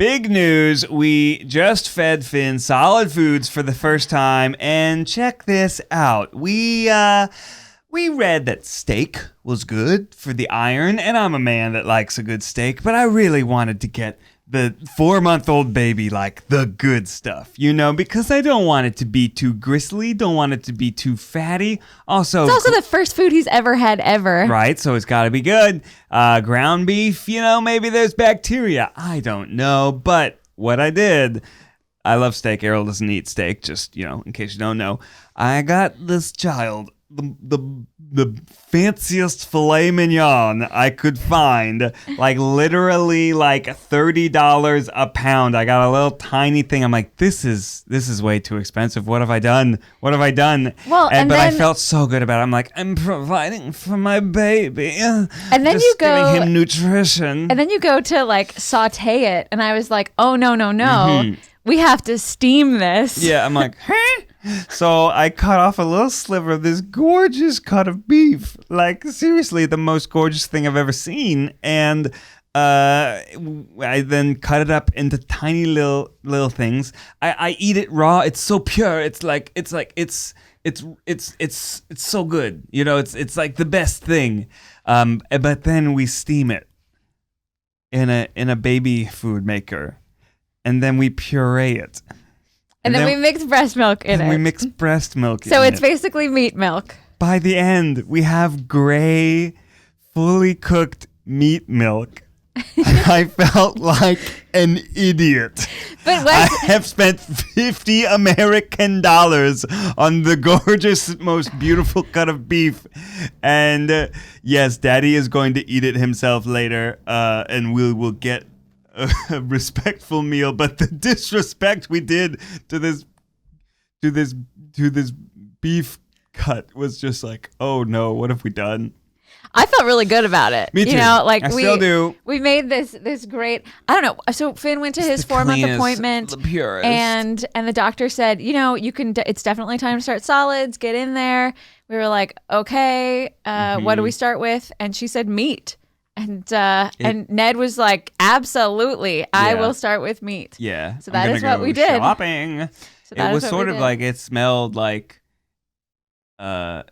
Big news. We just fed Finn solid foods for the first time, and check this out. We read that steak was good for the iron, and I'm a man that likes a good steak, but I really wanted to get the 4-month-old baby like the good stuff, because I don't want it to be too gristly, don't want it to be too fatty. It's also the first food he's ever had ever. Right, so it's got to be good. Ground beef, maybe there's bacteria. I don't know, but what I did, I love steak. Ariel doesn't eat steak, just, in case you don't know. I got this child the fanciest filet mignon I could find, literally $30 a pound. I got a little tiny thing. I'm like, this is way too expensive. What have I done? Well, but I felt so good about it. I'm like, I'm providing for my baby. And then just giving him nutrition. And then you go to saute it, and I was like, oh no. Mm-hmm. We have to steam this. Yeah, I'm like, huh? So I cut off a little sliver of this gorgeous cut of beef. Seriously, the most gorgeous thing I've ever seen. And I then cut it up into tiny little things. I eat it raw. It's so pure. It's so good. It's like the best thing. But then we steam it in a baby food maker. And then we puree it. And then we mix breast milk in it. We mix breast milk in it. So it's basically meat milk. By the end, we have gray, fully cooked meat milk. I felt like an idiot. But I have spent $50 American on the gorgeous, most beautiful cut of beef. And yes, Daddy is going to eat it himself later. And we will get a respectful meal, but the disrespect we did to this beef cut was just like, oh no, what have we done? I felt really good about it. Me too. I still do. We made this great. I don't know. So Finn went to his 4-month appointment, the purest. and the doctor said, you can. It's definitely time to start solids. Get in there. We were like, okay, what do we start with? And she said meat. And Ned was like, absolutely, I will start with meat. Yeah. So that is what we did. Shopping. So it was sort of like, it smelled like, it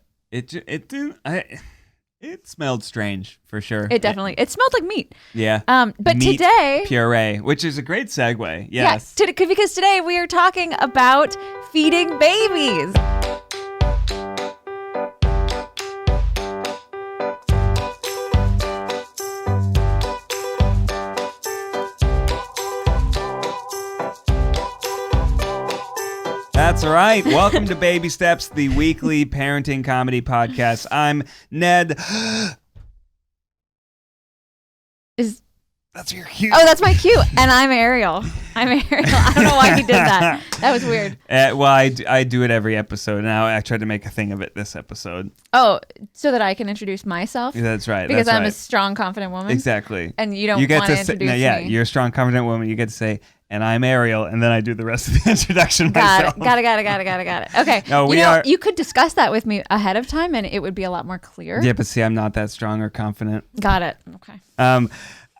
smelled strange for sure. It smelled like meat. Yeah. But meat today, puree, which is a great segue. Yes. Yeah, because today we are talking about feeding babies. That's right. Welcome to Baby Steps, the weekly parenting comedy podcast. I'm Ned. That's your cue. Oh, that's my cue. And I'm Ariel. I don't know why he did that. That was weird. I do it every episode. Now I tried to make a thing of it this episode. Oh, so that I can introduce myself? Yeah, that's right. Because I'm a strong, confident woman? Exactly. And you don't want to introduce me? Yeah, you're a strong, confident woman. You get to say, and I'm Ariel, and then I do the rest of the introduction myself. Got it. Okay. No, you could discuss that with me ahead of time, and it would be a lot more clear. Yeah, but see, I'm not that strong or confident. Got it. Okay.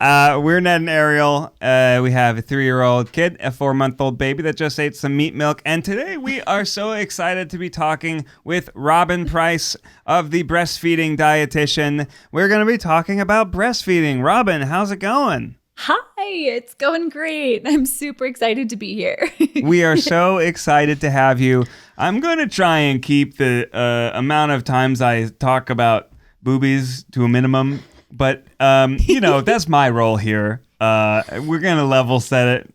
We're Ned and Ariel. We have a 3-year-old kid, a 4-month-old baby that just ate some meat milk. And today we are so excited to be talking with Robin Price of the Breastfeeding Dietitian. We're going to be talking about breastfeeding. Robin, how's it going? Hi, it's going great. I'm super excited to be here. We are so excited to have you. I'm going to try and keep the amount of times I talk about boobies to a minimum. But, that's my role here. We're going to level set it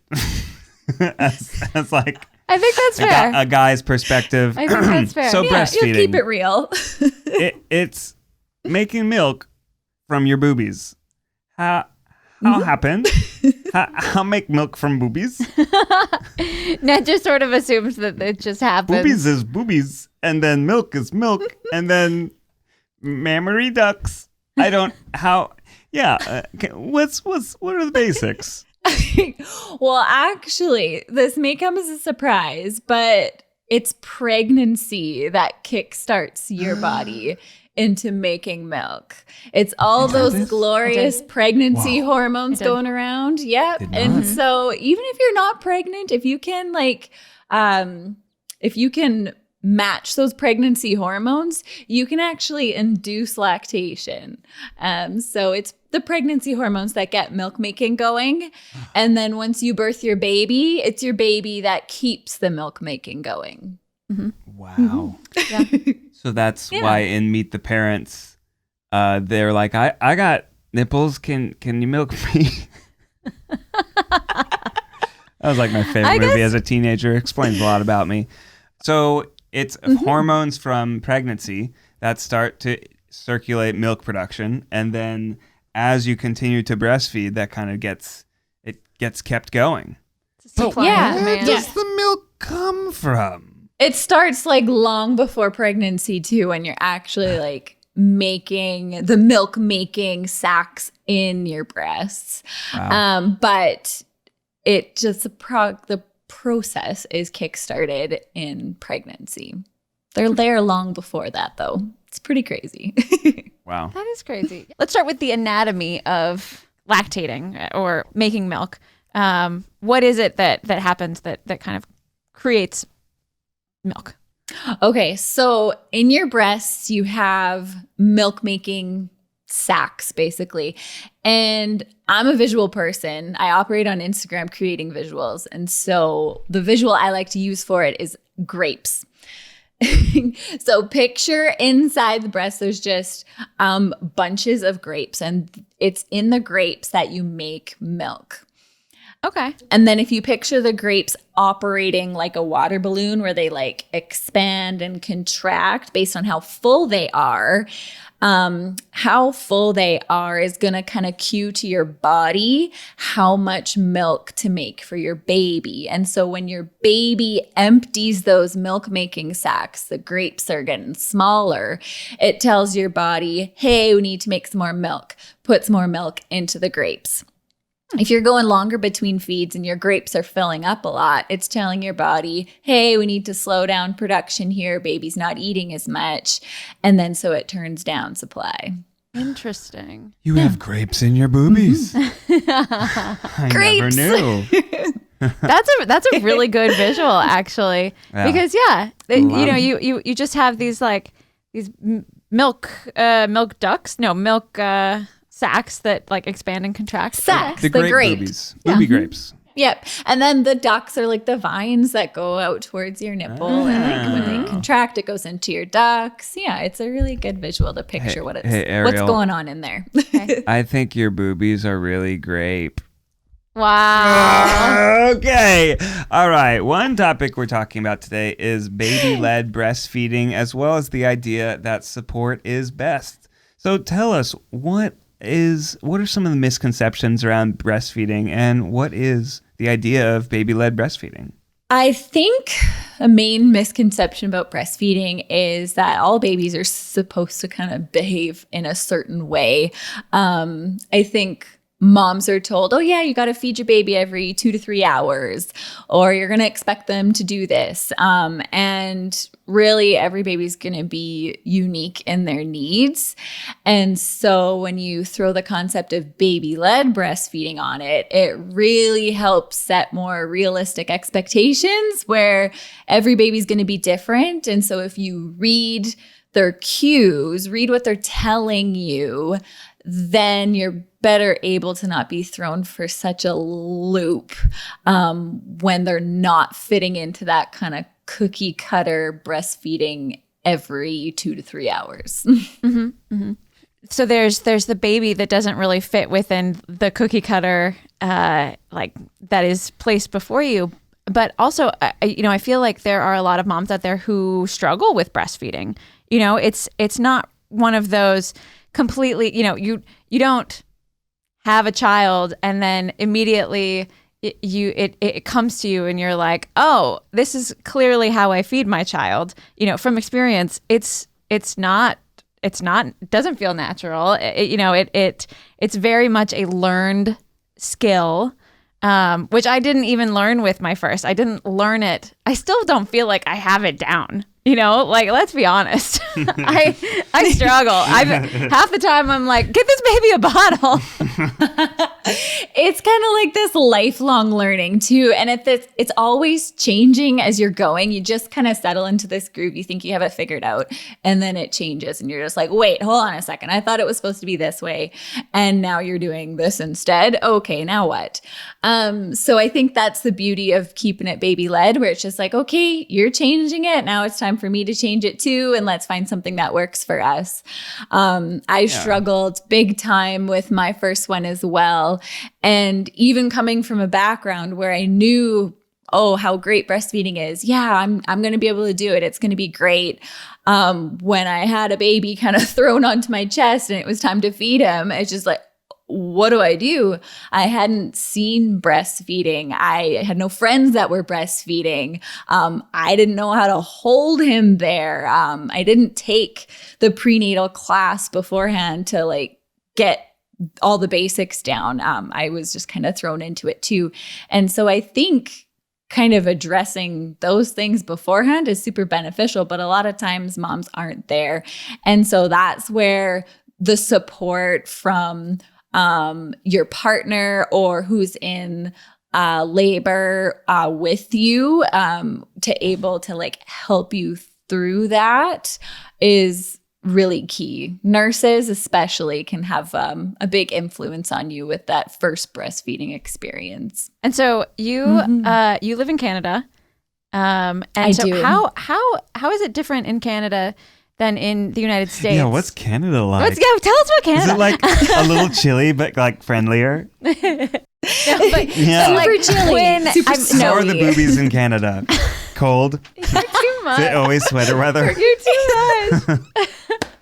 as like... I think that's fair. A guy's perspective. I think that's fair. So breastfeeding. You'll keep it real. It's making milk from your boobies. How happened? How make milk from boobies? Ned just sort of assumes that it just happens. Boobies is boobies, and then milk is milk, and then mammary ducts. I don't what are the basics? Well, actually, this may come as a surprise, but it's pregnancy that kickstarts your body. into making milk. It's all those glorious pregnancy hormones going around. Yep. And so even if you're not pregnant, if you can match those pregnancy hormones, you can actually induce lactation. So it's the pregnancy hormones that get milk making going. And then once you birth your baby, it's your baby that keeps the milk making going. Wow. Yeah. So that's why in Meet the Parents, they're like, I got nipples. Can you milk me? That was like my favorite movie as a teenager. Explains a lot about me. So it's hormones from pregnancy that start to circulate milk production, and then as you continue to breastfeed, that kind of gets kept going. But where does the milk come from? It starts like long before pregnancy too, when you're actually like making the milk making sacs in your breasts. Wow. But it just the process is kickstarted in pregnancy. They're there long before that, though. It's pretty crazy. Wow. That is crazy. Let's start with the anatomy of lactating or making milk. What is it that happens that kind of creates milk? Okay, so in your breasts, you have milk making sacs, basically. And I'm a visual person. I operate on Instagram creating visuals. And so the visual I like to use for it is grapes. So picture inside the breast, there's just bunches of grapes, and it's in the grapes that you make milk. Okay. And then if you picture the grapes operating like a water balloon where they like expand and contract based on how full they are is going to kind of cue to your body how much milk to make for your baby. And so when your baby empties those milk making sacs, the grapes are getting smaller. It tells your body, hey, we need to make some more milk. Puts more milk into the grapes. If you're going longer between feeds and your grapes are filling up a lot, it's telling your body, hey, we need to slow down production here. Baby's not eating as much. And then so it turns down supply. Interesting. You have grapes in your boobies. I Grapes. never knew. That's a really good visual, actually. Yeah. Because you just have these milk ducts. No, milk sacs that like expand and contract. Sacs, the grape boobies. Booby grapes. Yep. And then the ducts are like the vines that go out towards your nipple. And like when they contract, it goes into your ducts. Yeah, it's a really good visual to picture what's going on in there. Okay. I think your boobies are really grape. Wow. Okay. All right. One topic we're talking about today is baby-led breastfeeding, as well as the idea that support is best. So tell us, what are some of the misconceptions around breastfeeding, and what is the idea of baby-led breastfeeding? I think a main misconception about breastfeeding is that all babies are supposed to kind of behave in a certain way. I think moms are told, oh yeah, you got to feed your baby every 2 to 3 hours, or you're going to expect them to do this. And really every baby's going to be unique in their needs. And so when you throw the concept of baby-led breastfeeding on it, it really helps set more realistic expectations where every baby's going to be different. And so if you read their cues, read what they're telling you, then you're better able to not be thrown for such a loop when they're not fitting into that kind of cookie cutter breastfeeding every 2 to 3 hours. Mm-hmm, mm-hmm. So there's the baby that doesn't really fit within the cookie cutter like that is placed before you. But also, I feel like there are a lot of moms out there who struggle with breastfeeding. It's not one of those completely, you don't have a child and then immediately it comes to you and you're like, oh, this is clearly how I feed my child. From experience, it doesn't feel natural. It's very much a learned skill, which I didn't even learn with my first. I didn't learn it. I still don't feel like I have it down. You know, like, let's be honest. I struggle. Half the time I'm like, get this baby a bottle. It's kind of like this lifelong learning too. And it's always changing as you're going. You just kind of settle into this groove. You think you have it figured out, and then it changes and you're just like, wait, hold on a second. I thought it was supposed to be this way. And now you're doing this instead. Okay, now what? So I think that's the beauty of keeping it baby led, where it's just like, okay, you're changing it. Now it's time for me to change it too. And let's find something that works for us. I struggled big time with my first one as well. And even coming from a background where I knew, oh, how great breastfeeding is. Yeah, I'm going to be able to do it. It's going to be great. When I had a baby kind of thrown onto my chest and it was time to feed him, it's just like, what do I do? I hadn't seen breastfeeding. I had no friends that were breastfeeding. I didn't know how to hold him there. I didn't take the prenatal class beforehand to like get all the basics down. I was just kind of thrown into it too. And so I think kind of addressing those things beforehand is super beneficial, but a lot of times moms aren't there. And so that's where the support from your partner or who's in labor with you to able to like help you through that is really key. Nurses especially can have a big influence on you with that first breastfeeding experience. And so you you live in Canada, and I so do. How is it different in Canada than in the United States? Yeah, what's Canada like? Tell us about Canada. Is it like a little chilly, but like friendlier? But Yeah. so, like, Super chilly. when Super I'm snowy. How are the boobies in Canada? Cold? You're too much. Is it always sweater weather? You're too much.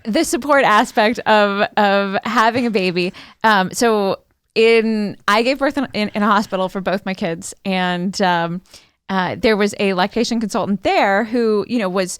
The support aspect of having a baby. So I gave birth in a hospital for both my kids, and there was a lactation consultant there who, you know, was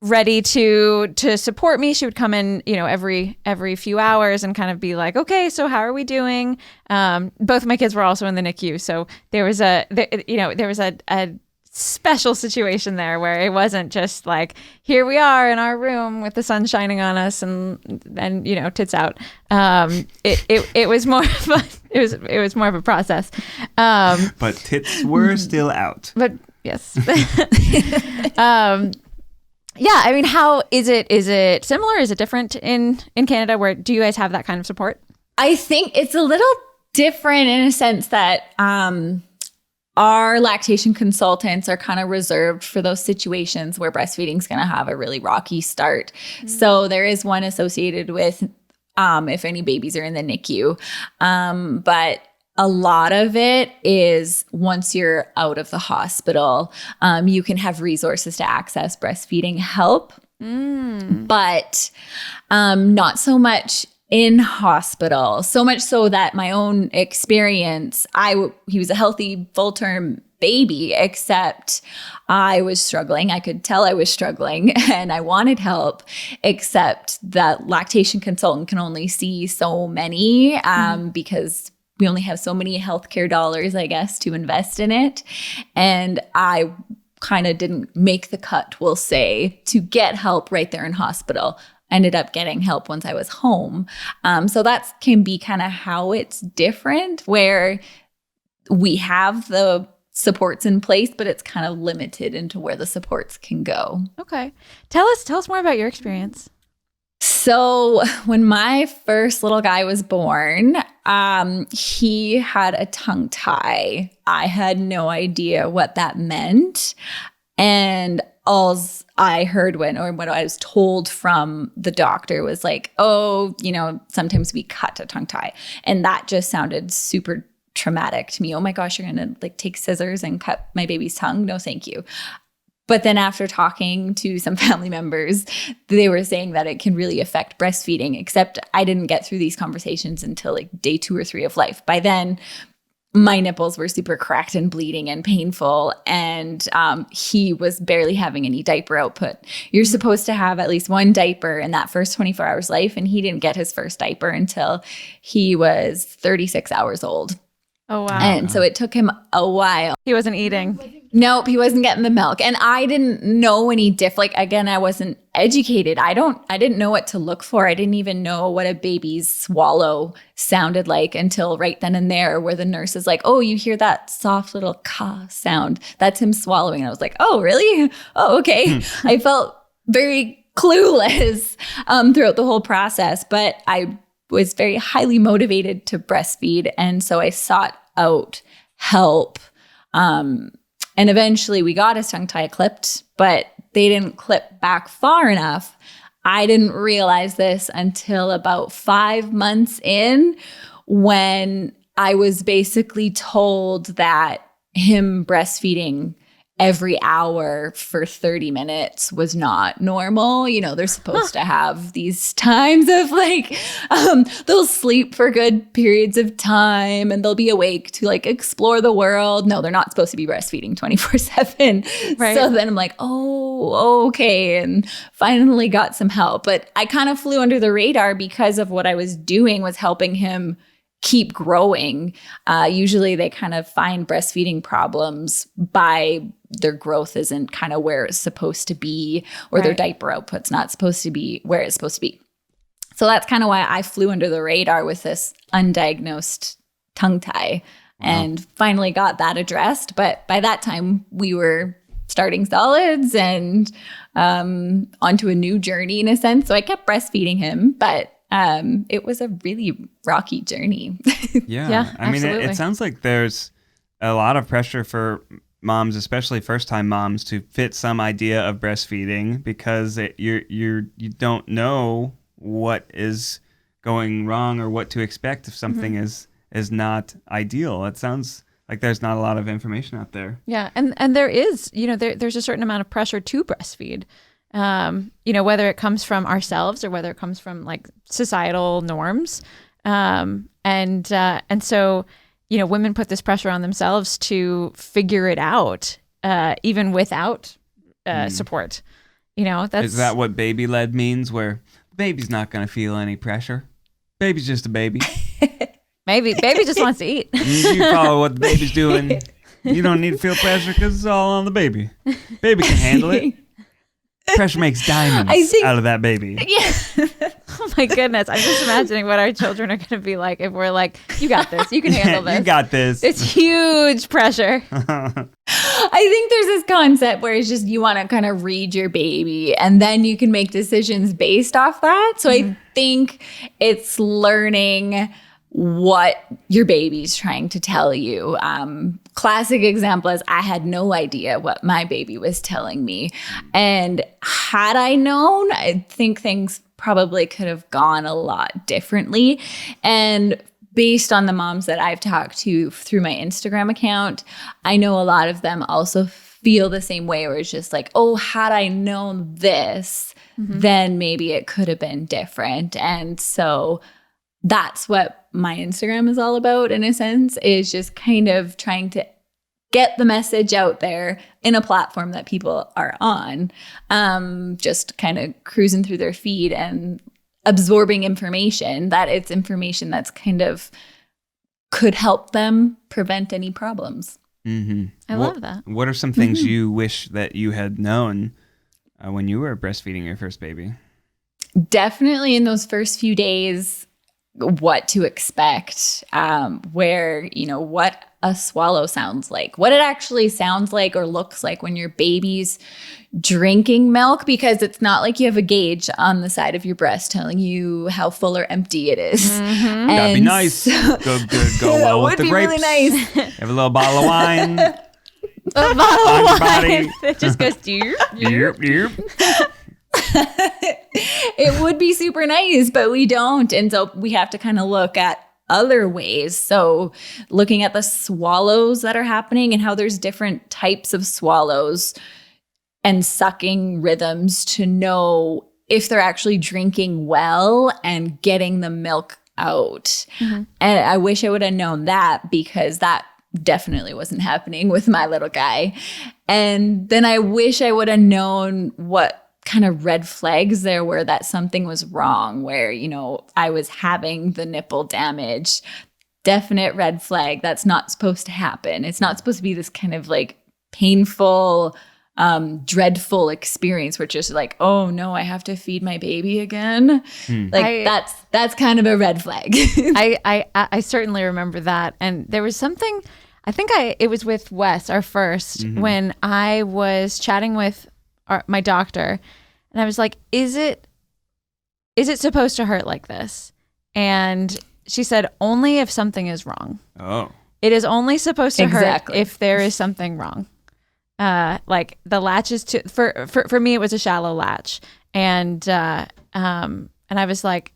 ready to support me. She would come in, you know, every few hours and kind of be like, okay, so how are we doing? Both of my kids were also in the NICU, so there was a special situation there where it wasn't just like, here we are in our room with the sun shining on us and you know, tits out. It was more of it was more of a process. But tits were still out. But yes. Yeah, I mean, how is it? Is it similar? Is it different in Canada? Where do you guys have that kind of support? I think it's a little different in a sense that our lactation consultants are kind of reserved for those situations where breastfeeding is going to have a really rocky start. Mm-hmm. So there is one associated with if any babies are in the NICU. But a lot of it is once you're out of the hospital, you can have resources to access breastfeeding help, but not so much in hospital. So much so that my own experience, he was a healthy full-term baby, except I was struggling. I could tell I was struggling and I wanted help, except that lactation consultant can only see so many because we only have so many healthcare dollars, I guess, to invest in it. And I kind of didn't make the cut, we'll say, to get help right there in hospital. I ended up getting help once I was home. So that can be kind of how it's different, where we have the supports in place, but it's kind of limited into where the supports can go. Okay. Tell us more about your experience. So when my first little guy was born, he had a tongue tie. I had no idea what that meant. And all I heard what I was told from the doctor was like, oh, you know, sometimes we cut a tongue tie. And that just sounded super traumatic to me. Oh my gosh, you're going to like take scissors and cut my baby's tongue? No, thank you. But then after talking to some family members, they were saying that it can really affect breastfeeding, except I didn't get through these conversations until like day 2 or 3 of life. By then, my nipples were super cracked and bleeding and painful, and he was barely having any diaper output. You're supposed to have at least one diaper in that first 24 hours life, and he didn't get his first diaper until he was 36 hours old. Oh, wow. And so it took him a while. He wasn't eating. Nope, he wasn't getting the milk. And I didn't know any like, again, I wasn't educated. I didn't know what to look for. I didn't even know what a baby's swallow sounded like until right then and there, where the nurse is like, oh, you hear that soft little ka sound? That's him swallowing. And I was like, oh, really? Oh, okay. I felt very clueless throughout the whole process, but I was very highly motivated to breastfeed. And so I sought out help. And eventually we got his tongue tie clipped, but they didn't clip back far enough. I didn't realize this until about 5 months in, when I was basically told that him breastfeeding every hour for 30 minutes was not normal. You know, they're supposed to have these times of like, they'll sleep for good periods of time and they'll be awake to like explore the world. No, they're not supposed to be breastfeeding 24/7. Right. So then I'm like, oh, okay. And finally got some help. But I kind of flew under the radar because of what I was doing was helping him keep growing. Usually they kind of find breastfeeding problems by their growth isn't kind of where it's supposed to be, or their diaper output's not supposed to be where it's supposed to be. So that's kind of why I flew under the radar with this undiagnosed tongue tie and finally got that addressed. But by that time we were starting solids and onto a new journey in a sense. So I kept breastfeeding him, but it was a really rocky journey. Yeah. I mean, absolutely. it sounds like there's a lot of pressure for moms, especially first-time moms, to fit some idea of breastfeeding because you don't know what is going wrong or what to expect if something is not ideal. It sounds like there's not a lot of information out there. Yeah, and there is, there's a certain amount of pressure to breastfeed. Whether it comes from ourselves or whether it comes from like societal norms. And so, women put this pressure on themselves to figure it out, even without support. Is that what baby-led means, where baby's not going to feel any pressure? Baby's just a baby. Maybe baby just wants to eat. You follow what the baby's doing. You don't need to feel pressure because it's all on the baby. Baby can handle it. Pressure makes diamonds out of that baby. Yeah. Oh my goodness. I'm just imagining what our children are going to be like if we're like, you got this. You can handle this. You got this. It's huge pressure. I think there's this concept where it's just you want to kind of read your baby and then you can make decisions based off that. So I think it's learning what your baby's trying to tell you. Classic example is I had no idea what my baby was telling me. And had I known, I think things probably could have gone a lot differently. And based on the moms that I've talked to through my Instagram account, I know a lot of them also feel the same way, where it's just like, oh, had I known this, then maybe it could have been different. And so that's what my Instagram is all about, in a sense, is just kind of trying to get the message out there in a platform that people are on, just kind of cruising through their feed and absorbing information, that it's information that's kind of could help them prevent any problems. I love that. What are some things you wish that you had known when you were breastfeeding your first baby? Definitely in those first few days, what to expect, where, what a swallow sounds like, what it actually sounds like or looks like when your baby's drinking milk, because it's not like you have a gauge on the side of your breast telling you how full or empty it is. That'd be nice. Go well with the grapes. Would be really nice. Have a little bottle of wine. A bottle of wine. Body. It just goes, Yep. It would be super nice, but we don't. And so we have to kind of look at other ways. So looking at the swallows that are happening and how there's different types of swallows and sucking rhythms to know if they're actually drinking well and getting the milk out. And I wish I would have known that, because that definitely wasn't happening with my little guy. And then I wish I would have known what kind of red flags there were that something was wrong, where, I was having the nipple damage. Definite red flag. That's not supposed to happen. It's not supposed to be this kind of like painful, dreadful experience where it's just like, oh no, I have to feed my baby again. That's kind of a red flag. I certainly remember that. And there was something, it was with Wes, our first, when I was chatting with my doctor, and I was like, is it supposed to hurt like this? And she said, only if something is wrong. Oh. It is only supposed to hurt if there is something wrong. Like the latch is for me, it was a shallow latch. And I was like,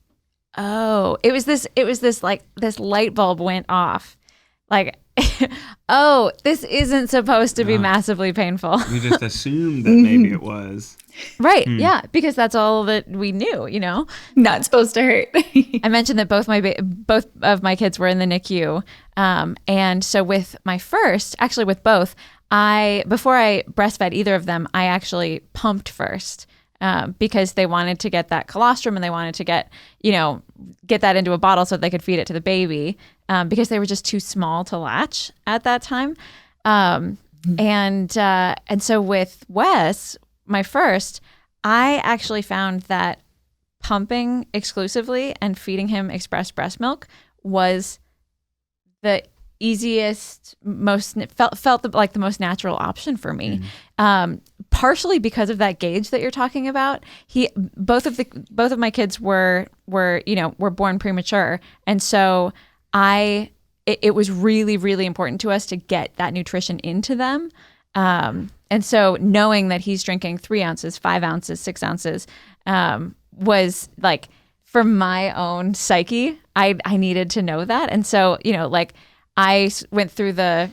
oh, it was this like this light bulb went off. Like, oh, this isn't supposed to be massively painful. You just assumed that maybe it was. Right. Yeah. Because that's all that we knew, Not supposed to hurt. I mentioned that both of my kids were in the NICU. And so with my first, actually with both, before I breastfed either of them, I actually pumped first. Because they wanted to get that colostrum and they wanted to get that into a bottle so that they could feed it to the baby, because they were just too small to latch at that time. And so with Wes, my first, I actually found that pumping exclusively and feeding him express breast milk was the easiest, felt like the most natural option for me. Partially because of that gauge that you're talking about. Both of my kids were born premature, and so it was really, really important to us to get that nutrition into them. And so knowing that he's drinking 3 ounces, 5 ounces, 6 ounces, was like, for my own psyche, I needed to know that. And so, I went through the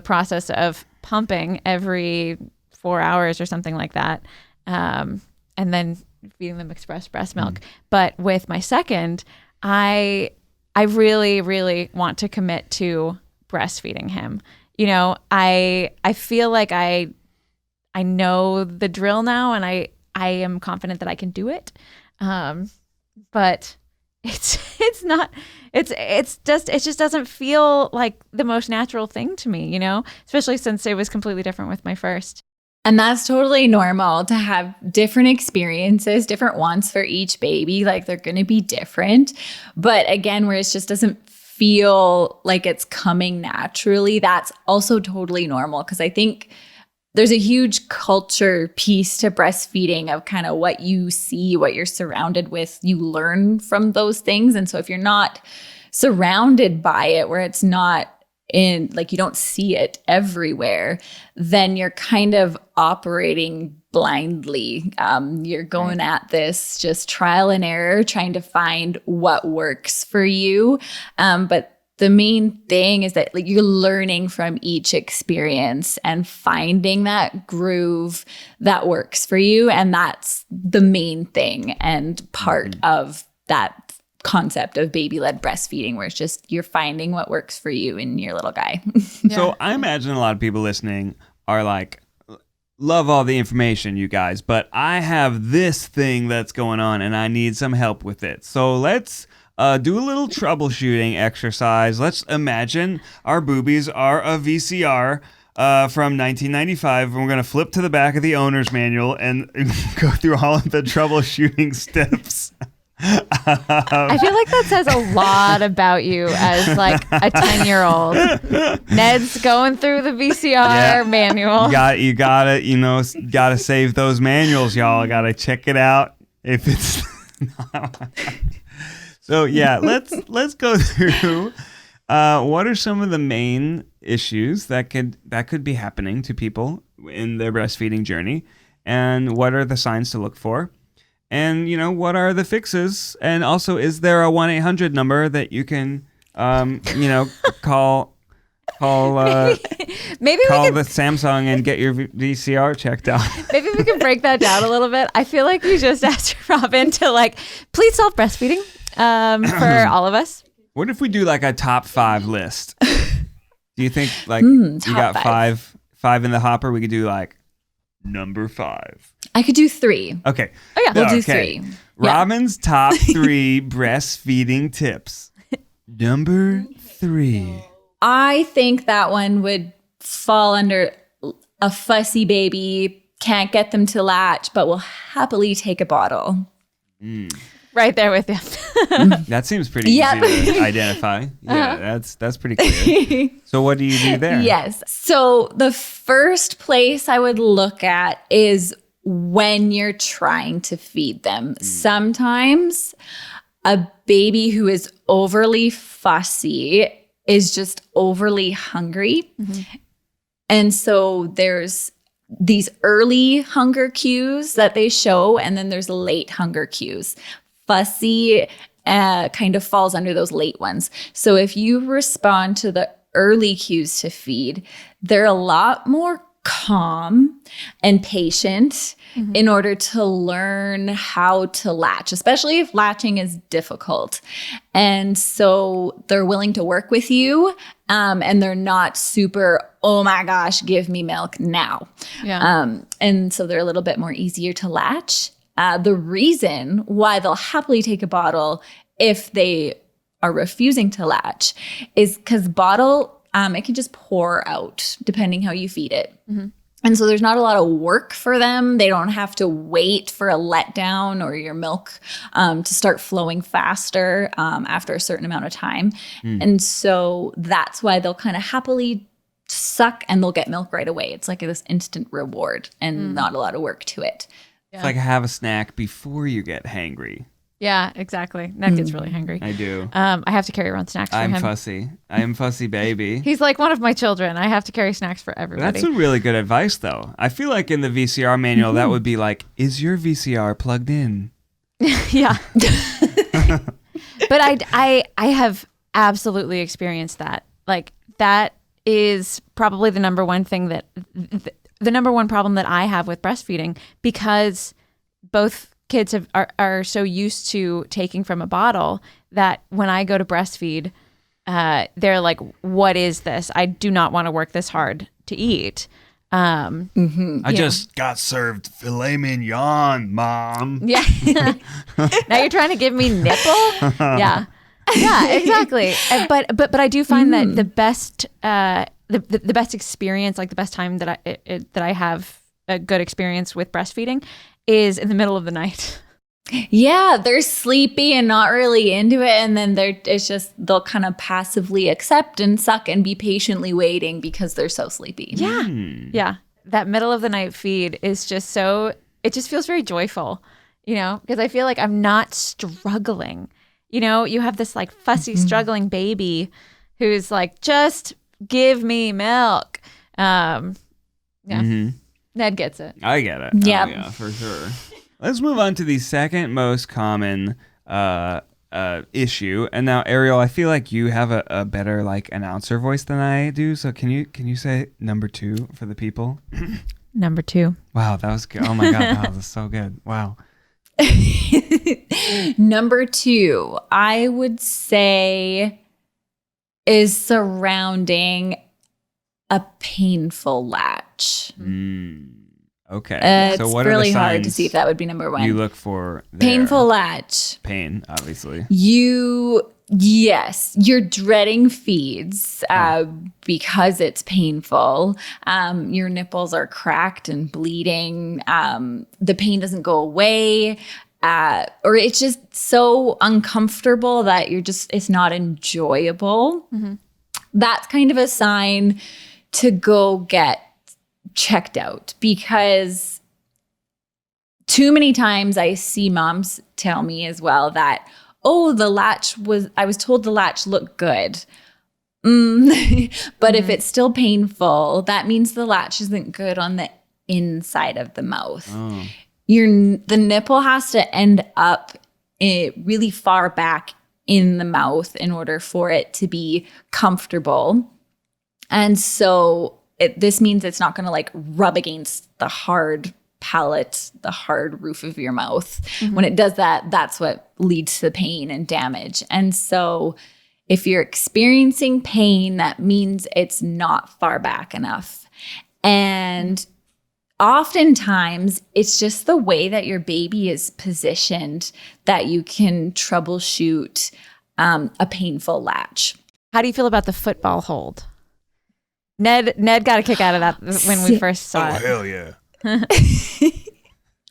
process of pumping every 4 hours or something like that. And then feeding them express breast milk. But with my second, I really, really want to commit to breastfeeding him. I feel like I know the drill now, and I am confident that I can do it. But it just doesn't feel like the most natural thing to me, especially since it was completely different with my first. And that's totally normal to have different experiences, different wants for each baby. Like, they're going to be different. But again, where it just doesn't feel like it's coming naturally, that's also totally normal. Because I think there's a huge culture piece to breastfeeding of kind of what you see, what you're surrounded with, you learn from those things. And so if you're not surrounded by it, where it's not in, like, you don't see it everywhere, then you're kind of operating blindly. You're going at this just trial and error, trying to find what works for you. But the main thing is that, like, you're learning from each experience and finding that groove that works for you. And that's the main thing and part of that concept of baby-led breastfeeding, where it's just you're finding what works for you and your little guy. So I imagine a lot of people listening are like, love all the information, you guys, but I have this thing that's going on and I need some help with it. So let's do a little troubleshooting exercise. Let's imagine our boobies are a VCR from 1995, and we're going to flip to the back of the owner's manual and go through all of the troubleshooting steps. I feel like that says a lot about you as like a 10-year-old. Ned's going through the VCR manual. You gotta save those manuals, y'all. Gotta check it out if it's So yeah, let's go through what are some of the main issues that could be happening to people in their breastfeeding journey, and what are the signs to look for? And, what are the fixes? And also, is there a 1-800 number that you can, call maybe call we could, the Samsung and get your VCR checked out? Maybe we can break that down a little bit. I feel like you just asked Robin to, please solve breastfeeding for all of us. What if we do, a top 5 list? Do you think, you got five in the hopper? We could do, number 5. I could do 3. Okay. Oh, yeah. We'll do 3. Robin's top 3 breastfeeding tips. Number 3. I think that one would fall under a fussy baby, can't get them to latch, but will happily take a bottle. Right there with you. That seems pretty easy to identify. Yeah, that's pretty clear. So what do you do there? Yes. So the first place I would look at is when you're trying to feed them. Sometimes a baby who is overly fussy is just overly hungry. And so there's these early hunger cues that they show, and then there's late hunger cues. Fussy kind of falls under those late ones. So if you respond to the early cues to feed, they're a lot more calm and patient in order to learn how to latch, especially if latching is difficult. And so they're willing to work with you, and they're not super, oh my gosh, give me milk now. And so they're a little bit more easier to latch. The reason why they'll happily take a bottle if they are refusing to latch is because bottle, it can just pour out depending how you feed it. And so there's not a lot of work for them. They don't have to wait for a letdown or your milk to start flowing faster after a certain amount of time. And so that's why they'll kind of happily suck and they'll get milk right away. It's like this instant reward and not a lot of work to it. It's like have a snack before you get hangry. Yeah, exactly. Ned gets really hungry. I do. I have to carry around snacks for him. I'm fussy. I am fussy baby. He's like one of my children. I have to carry snacks for everybody. That's a really good advice, though. I feel like in the VCR manual, that would be like, is your VCR plugged in? Yeah. But I have absolutely experienced that. Like, that is probably the number one thing that, the number one problem that I have with breastfeeding, because both kids are so used to taking from a bottle that when I go to breastfeed, they're like, what is this? I do not want to work this hard to eat. I just got served filet mignon, Mom. Yeah. Now you're trying to give me nipple? Yeah. Yeah, exactly. But I do find that the best the best experience, like the best time that I have a good experience with breastfeeding is in the middle of the night. Yeah, they're sleepy and not really into it, and then they'll kind of passively accept and suck and be patiently waiting because they're so sleepy. Yeah. Yeah. That middle of the night feed is just it just feels very joyful, because I feel like I'm not struggling. You have this like fussy, struggling baby who's like, just give me milk. Ned gets it. I get it. Yep. Oh, yeah, for sure. Let's move on to the second most common issue. And now, Ariel, I feel like you have a better like announcer voice than I do. So can you say number 2 for the people? Number 2. Wow, that was good. Oh my God, that was so good. Wow. Number 2, I would say, is surrounding a painful latch. Okay. So what are the really hard signs to see if that would be number 1. you look for there? Painful latch. Pain, obviously. Yes, you're dreading feeds because it's painful. Your nipples are cracked and bleeding. The pain doesn't go away. Or it's just so uncomfortable that it's not enjoyable. That's kind of a sign to go get checked out, because too many times I see moms tell me as well that, oh, I was told the latch looked good. But if it's still painful, that means the latch isn't good on the inside of the mouth. The nipple has to end up really far back in the mouth in order for it to be comfortable. And so this means it's not going to like rub against the hard palate, the hard roof of your mouth. When it does that, that's what leads to pain and damage. And so if you're experiencing pain, that means it's not far back enough. And oftentimes, it's just the way that your baby is positioned that you can troubleshoot a painful latch. How do you feel about the football hold? Ned got a kick out of that when we first saw it. Hell yeah.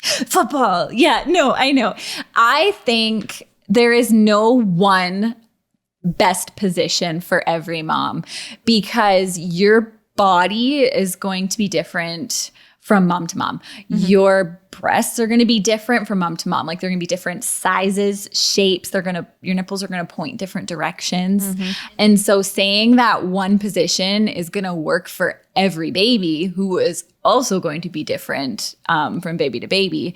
Football. Yeah, no, I know. I think there is no one best position for every mom because your body is going to be different from mom to mom. Your breasts are going to be different from mom to mom. Like they're going to be different sizes, shapes. Your nipples are going to point different directions. And so saying that one position is going to work for every baby who is also going to be different from baby to baby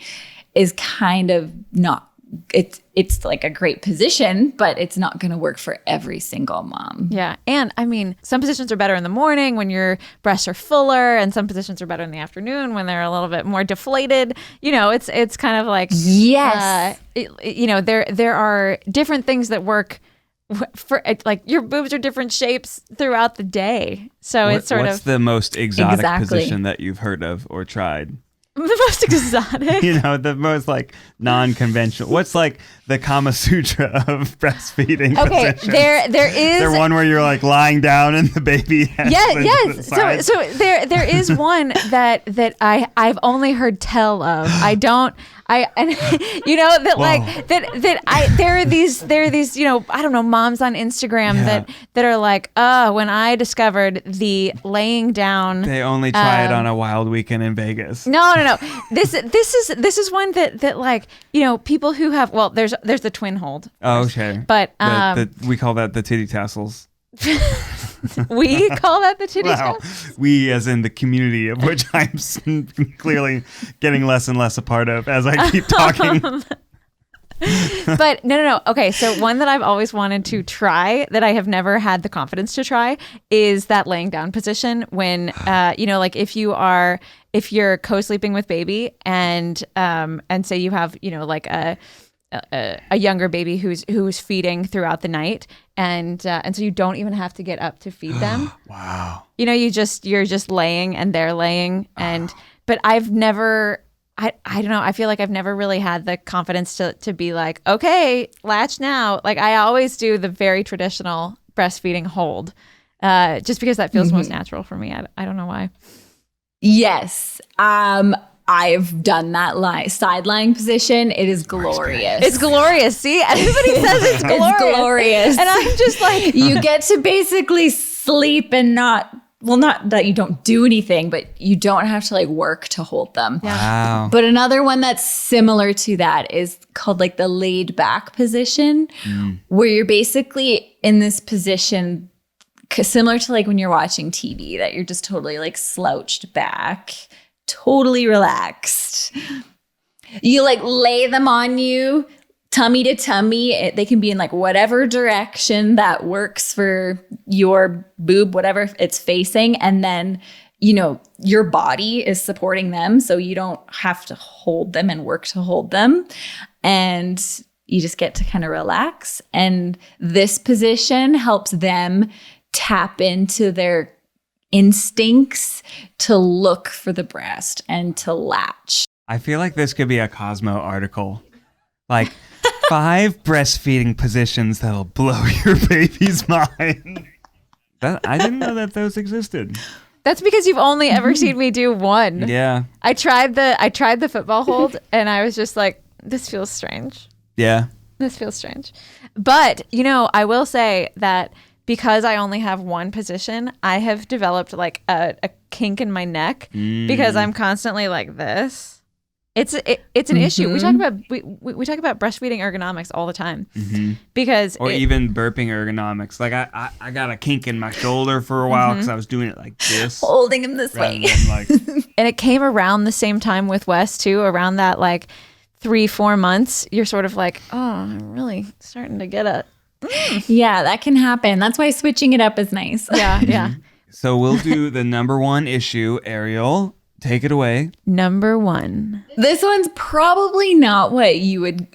is kind of not, it's like a great position, but it's not going to work for every single mom. Yeah. And I mean, some positions are better in the morning when your breasts are fuller, and some positions are better in the afternoon when they're a little bit more deflated. You know, it's kind of like, yes, you know, there are different things that work for, like your boobs are different shapes throughout the day. So it's sort what's of the most exotic position that you've heard of or tried? the most exotic. You know, the most like non-conventional. What's like the Kama Sutra of breastfeeding? Okay, positions? there is there one where you're like lying down and the baby has yes. the So there is one that I've only heard tell of. I don't. And you know that like there are these you know, I don't know, moms on Instagram that are like, when I discovered the laying down, they only try it on a wild weekend in Vegas. No. This is one that like, you know, people who have, well, there's the twin hold. Oh, okay. But we call that the titty tassels. We call that the titty tassels? We as in the community of which I'm clearly getting less and less a part of as I keep talking. But no. Okay, so one that I've always wanted to try that I have never had the confidence to try is that laying down position when, you know, like if you're co-sleeping with baby and say you have, you know, like a younger baby who's feeding throughout the night, and so you don't even have to get up to feed them. Wow. You know, you're just laying and they're laying, but I've never. I don't know. I feel like I've never really had the confidence to be like, okay, latch now. Like I always do the very traditional breastfeeding hold, just because that feels most natural for me. I don't know why. Yes. I've done that side lying position. It is glorious. It's glorious. See, everybody says it's glorious. It's glorious. And I'm just like, you get to basically sleep and not that you don't do anything, but you don't have to like work to hold them. Wow. But another one that's similar to that is called like the laid back position, where you're basically in this position similar to like when you're watching TV, that you're just totally like slouched back, totally relaxed. You like lay them on you, tummy to tummy. They can be in like whatever direction that works for your boob, whatever it's facing. And then, you know, your body is supporting them. So you don't have to hold them and work to hold them. And you just get to kind of relax. And this position helps them tap into their instincts to look for the breast and to latch. I feel like this could be a Cosmo article. Like 5 breastfeeding positions that'll blow your baby's mind. I didn't know that those existed. that's because you've only ever seen me do one. Yeah. I tried the football hold and I was just like, this feels strange. Yeah. This feels strange. But, you know, I will say that because I only have one position, I have developed like a kink in my neck because I'm constantly like this. It's an issue. We talk about we talk about breastfeeding ergonomics all the time because even burping ergonomics. Like I got a kink in my shoulder for a while because I was doing it like this, holding him this way. Like, and it came around the same time with Wes too. Around that like 3-4 months, you're sort of like, oh, I'm really starting to get it. Yeah, that can happen. That's why switching it up is nice. Yeah. So we'll do the number one issue. Ariel, take it away. Number 1. This one's probably not what you would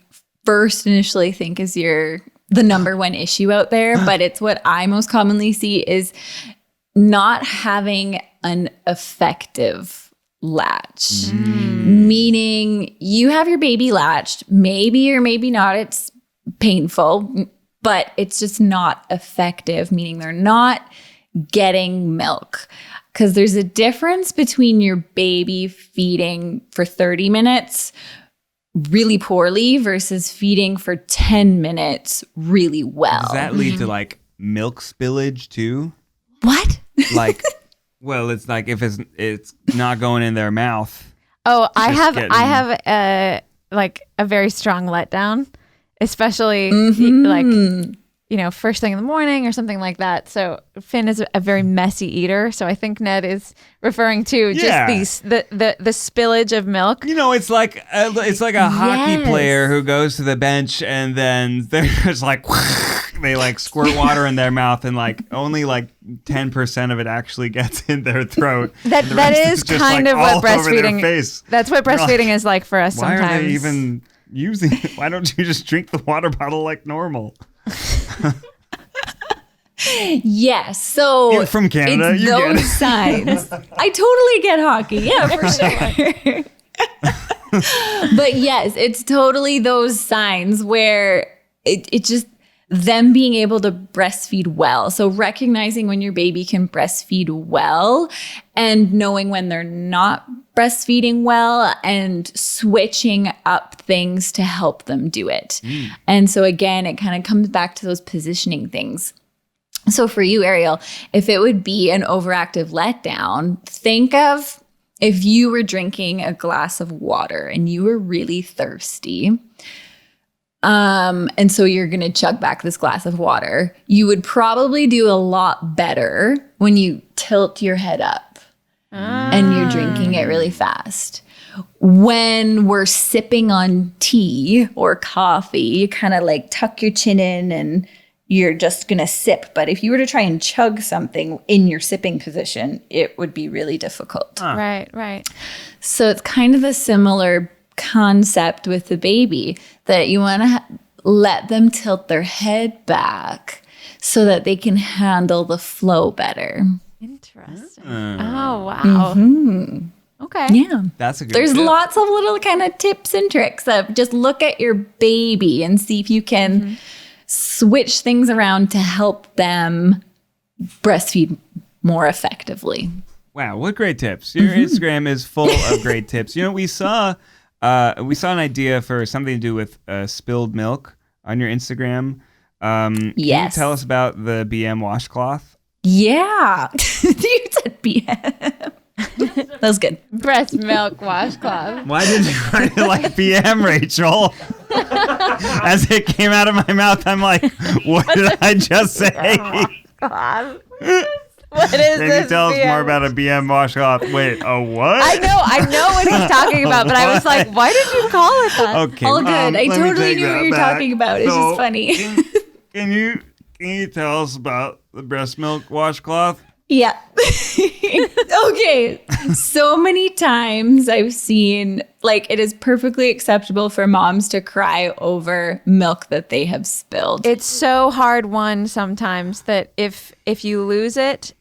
first initially think is the number one issue out there, but it's what I most commonly see is not having an effective latch. Meaning you have your baby latched, maybe or maybe not, it's painful, but it's just not effective, meaning they're not getting milk. because there's a difference between your baby feeding for 30 minutes really poorly versus feeding for 10 minutes really well. Does that lead to like milk spillage too? What? Like, well, it's like if it's not going in their mouth. Oh, I Just have a very strong letdown, especially like, first thing in the morning or something like that. So Finn is a very messy eater. So I think Ned is referring to just the spillage of milk. It's like a hockey player who goes to the bench and then they're just like they like squirt water in their mouth and like only like 10% of it actually gets in their throat. That is kind of what breastfeeding is. That's what breastfeeding is like for us sometimes. Why are they even using it? Why don't you just drink the water bottle like normal? Yes, so you're from Canada, it's those signs. I totally get hockey, yeah, for sure. But yes, it's totally those signs where it just them being able to breastfeed well. So recognizing when your baby can breastfeed well and knowing when they're not breastfeeding well and switching up things to help them do it. And so again, it kind of comes back to those positioning things. So for you, Ariel, if it would be an overactive letdown, think of if you were drinking a glass of water and you were really thirsty, and so you're going to chug back this glass of water, you would probably do a lot better when you tilt your head up and you're drinking it really fast. When we're sipping on tea or coffee, you kind of like tuck your chin in and you're just going to sip. But if you were to try and chug something in your sipping position, it would be really difficult. Right. So it's kind of a similar concept with the baby that you want to let them tilt their head back so that they can handle the flow better. Interesting. Oh, wow. Okay. Yeah. That's a good There's tip. lots of little kind of tips and tricks of just look at your baby and see if you can switch things around to help them breastfeed more effectively. Wow, what great tips. Your Instagram is full of great tips. We saw an idea for something to do with spilled milk on your Instagram. Can you tell us about the BM washcloth? Yeah. You said BM. That was good. Breast milk washcloth. Why did you write it like BM, Rachel? As it came out of my mouth, I'm like, what did I just say? God. What is Can this? you tell us more about a BM washcloth? Wait, a what? I know what he's talking about, but I was like, why did you call it that? Okay, All good. I totally knew what you're talking about. It's just funny. Can you tell us about the breast milk washcloth? Yeah. Okay. So many times I've seen, like, it is perfectly acceptable for moms to cry over milk that they have spilled. It's so hard won sometimes that if you lose it,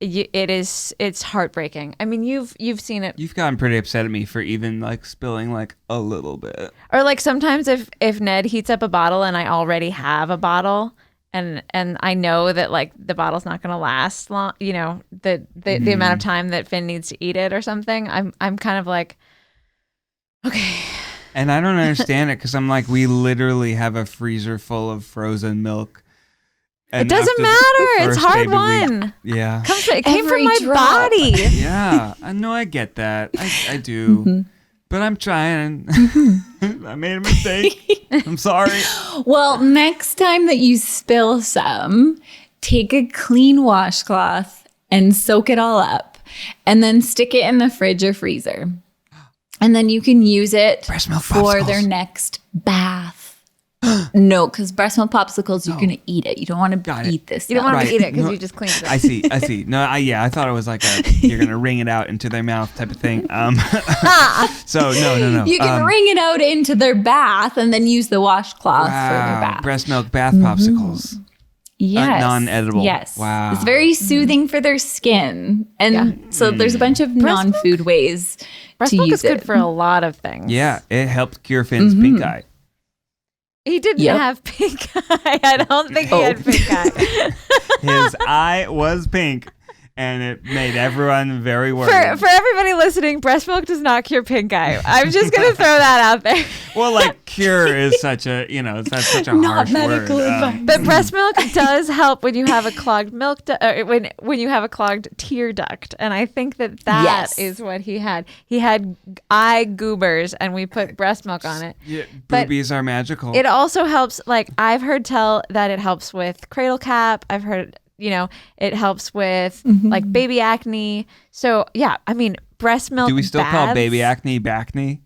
it's heartbreaking. I mean, you've seen it. You've gotten pretty upset at me for even like spilling like a little bit. Or like sometimes if Ned heats up a bottle and I already have a bottle and I know that like the bottle's not going to last long, the amount of time that Finn needs to eat it or something, I'm kind of like, okay. And I don't understand it because I'm like, we literally have a freezer full of frozen milk. And it doesn't matter. It's hard won. Yeah. It came from my drop. body. Yeah. I know I get that. I do. But I'm trying. I made a mistake. I'm sorry. Well, next time that you spill some, take a clean washcloth and soak it all up and then stick it in the fridge or freezer. And then you can use it Breast milk for popsicles. their next bath. No, because breast milk popsicles, you're going to eat it. You don't want to eat this. You don't want Right. to eat it because No, you just cleaned it. I see. No, I thought it was like you're gonna wring it out into their mouth type of thing. So no. You can wring it out into their bath and then use the washcloth for their bath. Breast milk bath popsicles. Yes. Non-edible. Yes. Wow. It's very soothing for their skin. And so there's a bunch of non-food ways Breast to milk use is good it. for a lot of things. Yeah, it helped cure Finn's pink eye. He didn't have pink eye. I don't think he had pink eye. His eye was pink, and it made everyone very worried. For everybody listening, breast milk does not cure pink eye. I'm just gonna throw that out there. Well, like cure is such a it's not such a Not harsh medical word. advice. But breast milk does help when you have a clogged when you have a clogged tear duct, and I think that Yes. is what he had. He had eye goobers, and we put breast milk on it. Yeah, But boobies are magical. It also helps. Like I've heard tell that it helps with cradle cap. I've heard it helps with like baby acne. So yeah, I mean breast milk. Do we still call baths- baby acne backney?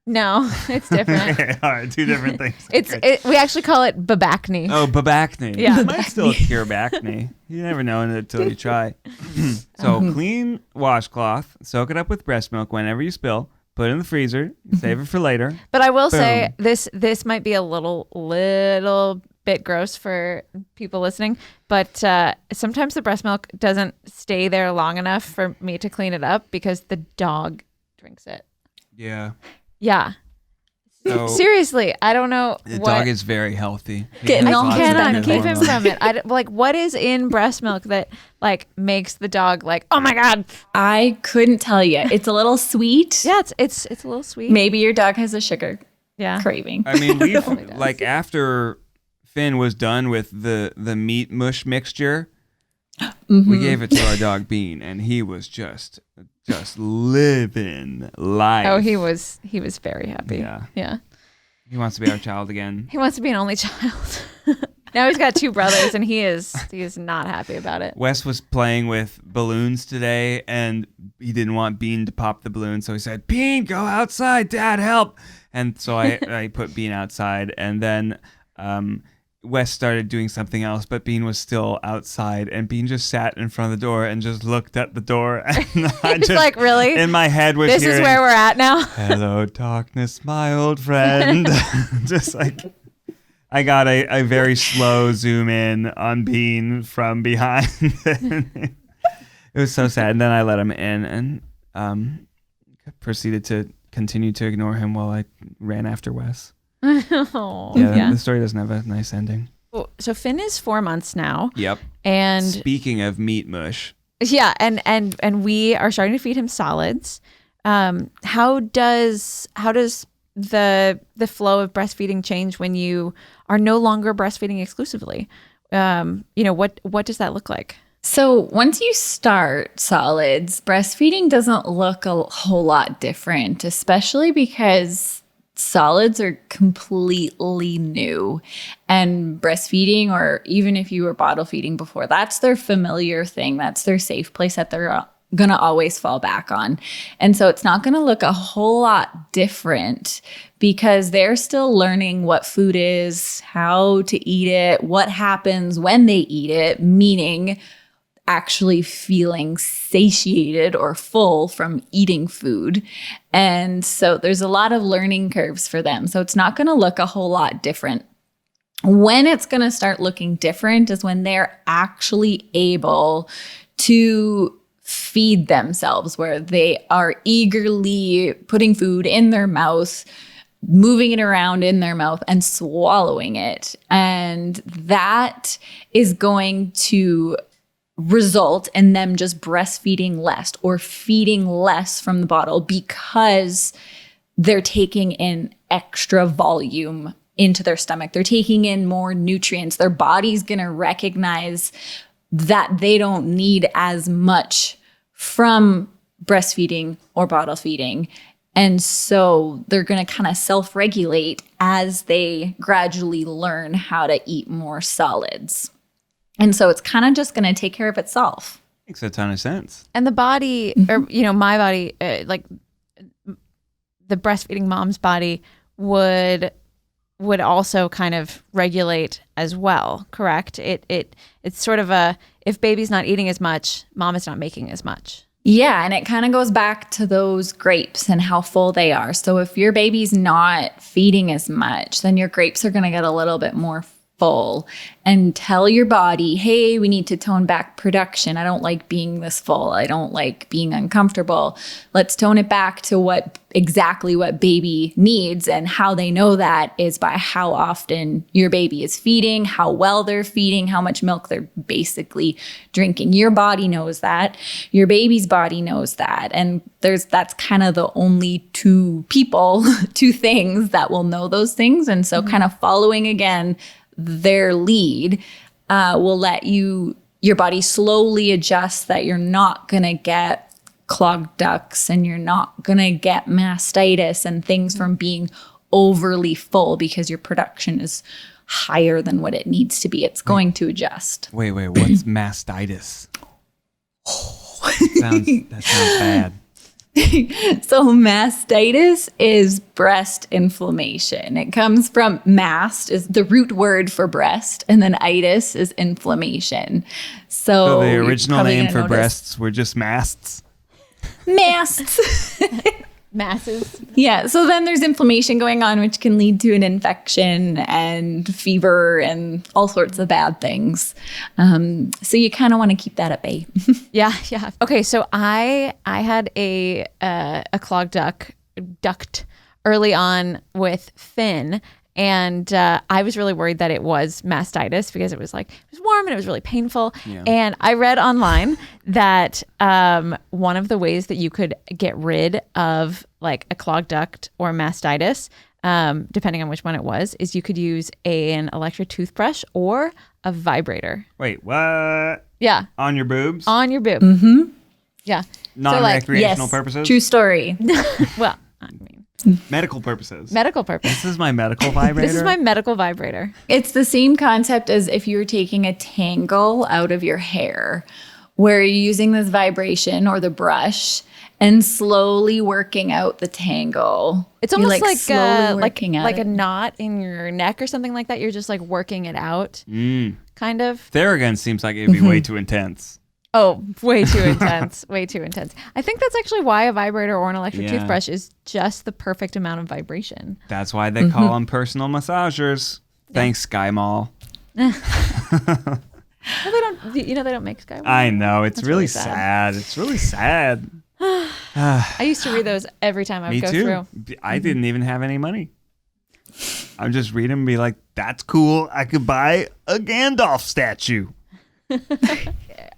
No, it's different. Okay, all right, two different things. We actually call it babacne. Oh, babacne. Yeah. It might still cure acne. You never know until you try. So clean washcloth, soak it up with breast milk whenever you spill, put it in the freezer, save it for later. But I will say Boom. this might be a little bit gross for people listening, but sometimes the breast milk doesn't stay there long enough for me to clean it up because the dog drinks it. Yeah. Yeah. So Seriously, I don't know the what dog is very healthy. He Getting has all lots of cannot good keep him hormones. from it. Like what is in breast milk that like makes the dog like, oh my God. I couldn't tell you. It's a little sweet. Yeah, it's a little sweet. Maybe your dog has a sugar Yeah. craving. I mean, we've does. like after Finn was done with the meat mush mixture, we gave it to our dog Bean, and he was just living life. Oh, he was very happy. Yeah. Yeah. He wants to be our child again. He wants to be an only child. Now he's got 2 brothers and he is not happy about it. Wes was playing with balloons today, and he didn't want Bean to pop the balloon, so he said, "Bean, go outside, Dad, help!" And so I put Bean outside, and then Wes started doing something else, but Bean was still outside, and Bean just sat in front of the door and just looked at the door, and I It's just like, really? in my head was This is hearing, where we're at now. "Hello, darkness, my old friend." Just like I got a very slow zoom in on Bean from behind. It was so sad. And then I let him in and proceeded to continue to ignore him while I ran after Wes. Oh, Yeah, the story doesn't have a nice ending. So Finn is 4 months now. Yep. And Speaking of meat mush, yeah, and we are starting to feed him solids. How does the flow of breastfeeding change when you are no longer breastfeeding exclusively? What does that look like? So once you start solids, breastfeeding doesn't look a whole lot different, especially because solids are completely new, and breastfeeding, or even if you were bottle feeding before, that's their familiar thing. That's their safe place that they're going to always fall back on. And so it's not going to look a whole lot different because they're still learning what food is, how to eat it, what happens when they eat it, meaning actually feeling satiated or full from eating food. And so there's a lot of learning curves for them. So it's not going to look a whole lot different. When it's going to start looking different is when they're actually able to feed themselves, where they are eagerly putting food in their mouth, moving it around in their mouth and swallowing it. And that is going to result in them just breastfeeding less or feeding less from the bottle because they're taking in extra volume into their stomach. They're taking in more nutrients. Their body's going to recognize that they don't need as much from breastfeeding or bottle feeding. And so they're going to kind of self-regulate as they gradually learn how to eat more solids. And so it's kind of just going to take care of itself. makes a ton of sense. And the body, or my body, like the breastfeeding mom's body would also kind of regulate as well, correct? It's sort of if baby's not eating as much, mom is not making as much. Yeah, and it kind of goes back to those grapes and how full they are. So if your baby's not feeding as much, then your grapes are going to get a little bit more full and tell your body, hey, we need to tone back production. I don't like being this full. I don't like being uncomfortable. Let's tone it back to exactly what baby needs. And how they know that is by how often your baby is feeding, how well they're feeding, how much milk they're basically drinking. Your body knows that. Your baby's body knows that. And that's kind of the only two things that will know those things. And so kind of following again their lead will let your body slowly adjust that you're not going to get clogged ducts and you're not going to get mastitis and things from being overly full because your production is higher than what it needs to be. It's going to adjust. Wait, what's mastitis? That sounds bad. So mastitis is breast inflammation. It comes from mast is the root word for breast, and then itis is inflammation. So the original name for breasts were just masts? Masts. Masses. Yeah. So then there's inflammation going on, which can lead to an infection and fever and all sorts of bad things. So you kind of want to keep that at bay. Yeah. Okay, so I had a clogged duct early on with Finn, and I was really worried that it was mastitis because it was warm and it was really painful. Yeah. And I read online that one of the ways that you could get rid of like a clogged duct or mastitis, depending on which one it was, is you could use an electric toothbrush or a vibrator. Wait, what? Yeah. On your boobs? On your boob. Mm-hmm. Yeah. Non-recreational purposes? True story. Well, I mean. Medical purposes. This is my medical vibrator? This is my medical vibrator. It's the same concept as if you were taking a tangle out of your hair, where you're using this vibration or the brush and slowly working out the tangle. It's almost like a knot in your neck or something like that. You're just like working it out, kind of. Theragun seems like it'd be way too intense. Oh, way too intense. Way too intense. I think that's actually why a vibrator or an electric toothbrush is just the perfect amount of vibration. That's why they call them personal massagers. Yeah. Thanks, Sky Mall. No, they don't. They don't make Sky Mall. I know. It's really sad. It's really sad. I used to read those every time I would go through. I didn't even have any money. I'd just read them and be like, that's cool. I could buy a Gandalf statue.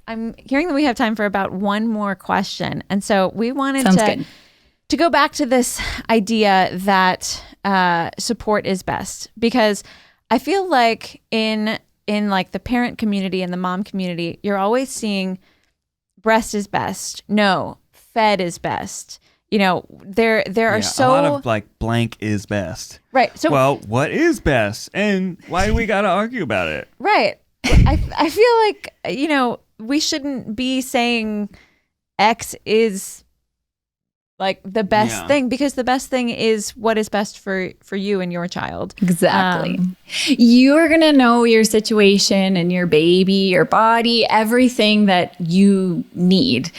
I'm hearing that we have time for about one more question. And so we wanted to go back to this idea that support is best, because I feel like in like the parent community and the mom community, you're always seeing breast is best. No, fed is best. There are so a lot of like blank is best. Right. So well, what is best, and why do we got to argue about it? Right. I feel like we shouldn't be saying X is like the best thing, because the best thing is what is best for you and your child. Exactly. You're going to know your situation and your baby, your body, everything that you need.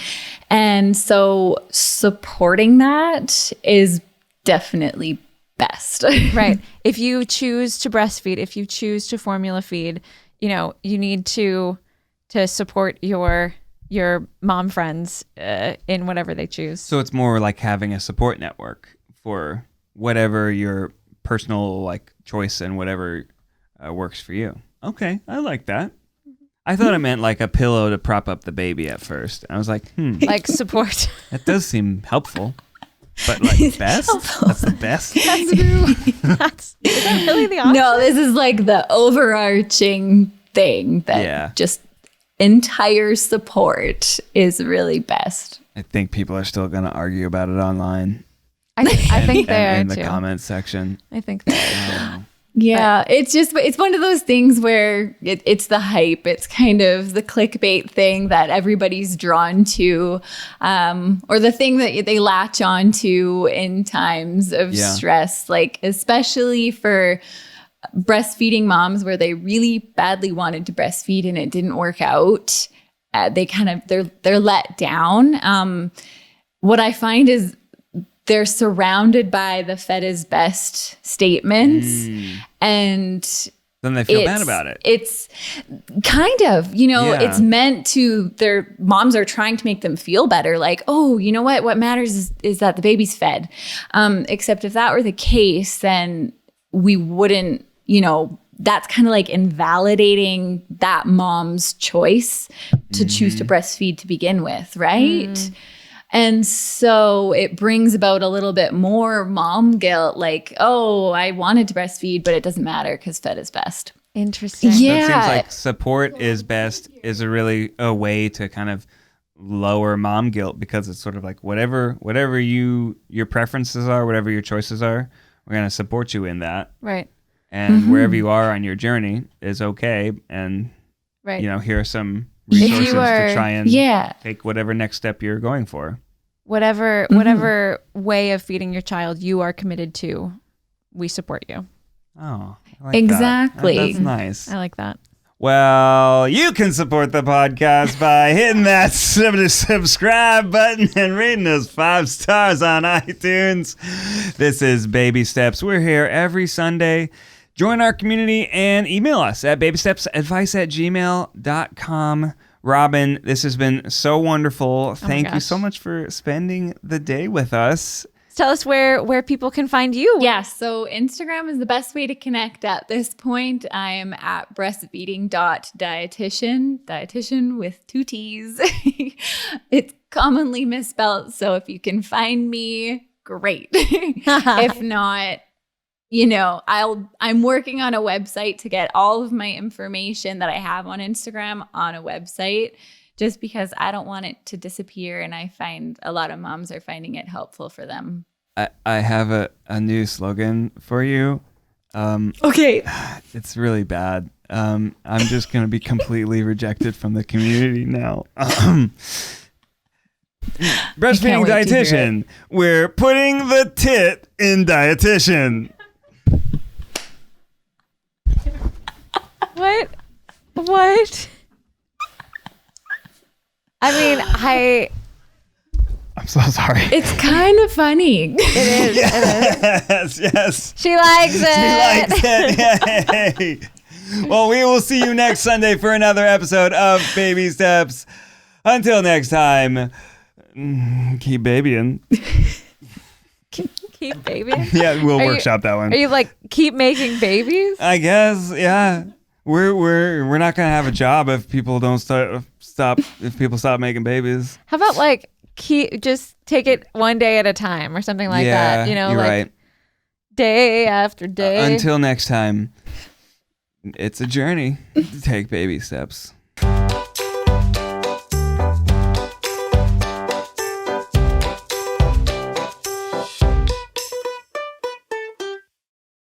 And so supporting that is definitely best. Right. If you choose to breastfeed, if you choose to formula feed, you need to support your mom friends in whatever they choose. So it's more like having a support network for whatever your personal like choice and whatever works for you. Okay, I like that. I thought it meant like a pillow to prop up the baby at first. I was like, like support. That does seem helpful. But like best? That's the best thing to do? Is that really the option? No, this is like the overarching thing that just entire support is really best. I think people are still going to argue about it online. I think they are in the too. comments section. I think they are too. Yeah, it's one of those things where it's the hype. It's kind of the clickbait thing that everybody's drawn to, or the thing that they latch on to in times of stress, like especially for breastfeeding moms where they really badly wanted to breastfeed and it didn't work out. They're let down. What I find is they're surrounded by the fed is best statements, and Then they feel bad about it. It's kind of, it's meant to, their moms are trying to make them feel better. Like, oh, you know what matters is that the baby's fed. Except if that were the case, then we wouldn't, that's kind of like invalidating that mom's choice to choose to breastfeed to begin with, right? And so it brings about a little bit more mom guilt, like, oh, I wanted to breastfeed, but it doesn't matter because fed is best. Interesting. Yeah. It seems like support is best is a way to kind of lower mom guilt, because it's sort of like whatever your preferences are, whatever your choices are, we're going to support you in that. Right. And wherever you are on your journey is okay. And, here are some resources to try and take whatever next step you're going for. Whatever way of feeding your child you are committed to, we support you. Oh, I like exactly. That's nice. I like that. Well, you can support the podcast by hitting that subscribe button and rating us 5 stars on iTunes. This is Baby Steps. We're here every Sunday. Join our community and email us at babystepsadvice@gmail.com. Robin, this has been so wonderful. Thank you so much for spending the day with us. Tell us where people can find you. Yes, so Instagram is the best way to connect at this point. I am at breastfeeding.dietitian, dietitian with 2 T's. It's commonly misspelled, so if you can find me, great. If not, I'm working on a website to get all of my information that I have on Instagram on a website, just because I don't want it to disappear. And I find a lot of moms are finding it helpful for them. I have a new slogan for you. Okay. It's really bad. I'm just going to be completely rejected from the community now. Breastfeeding Dietitian. We're putting the tit in dietitian. What? I mean, I'm so sorry. It's kind of funny. It is. Yes. She likes it. Yay. Well, we will see you next Sunday for another episode of Baby Steps. Until next time, keep babying. Keep babying? Yeah, we'll workshop that one. Are you like, keep making babies? I guess, yeah. We're not gonna have a job if people don't stop making babies. How about like just take it one day at a time or something like that? You're like right. Day after day. Until next time, it's a journey to take baby steps.